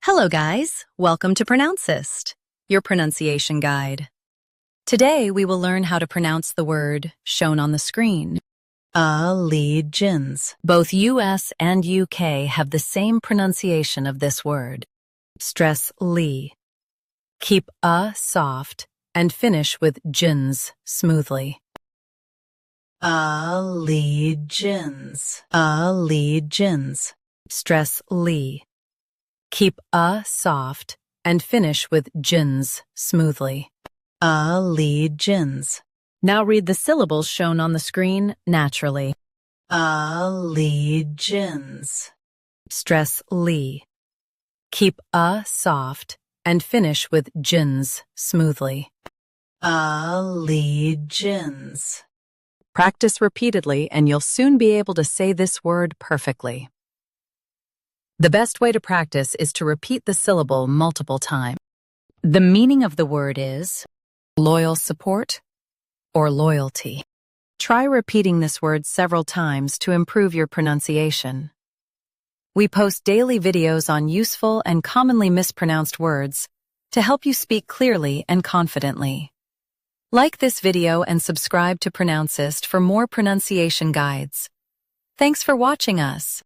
Hello guys, welcome to Pronouncist, your pronunciation guide. Today we will learn how to pronounce the word shown on the screen. Allegiance. Both US and UK have the same pronunciation of this word. Stress li. Keep a soft and finish with jins smoothly. Allegiance. Allegiance. Stress li. Keep a soft and finish with jins smoothly. Allegiance. Now read the syllables shown on the screen naturally. Allegiance. Stress li. Keep a soft and finish with jins smoothly. Allegiance. Practice repeatedly and you'll soon be able to say this word perfectly. The best way to practice is to repeat the syllable multiple times. The meaning of the word is loyal support or loyalty. Try repeating this word several times to improve your pronunciation. We post daily videos on useful and commonly mispronounced words to help you speak clearly and confidently. Like this video and subscribe to Pronouncist for more pronunciation guides. Thanks for watching us.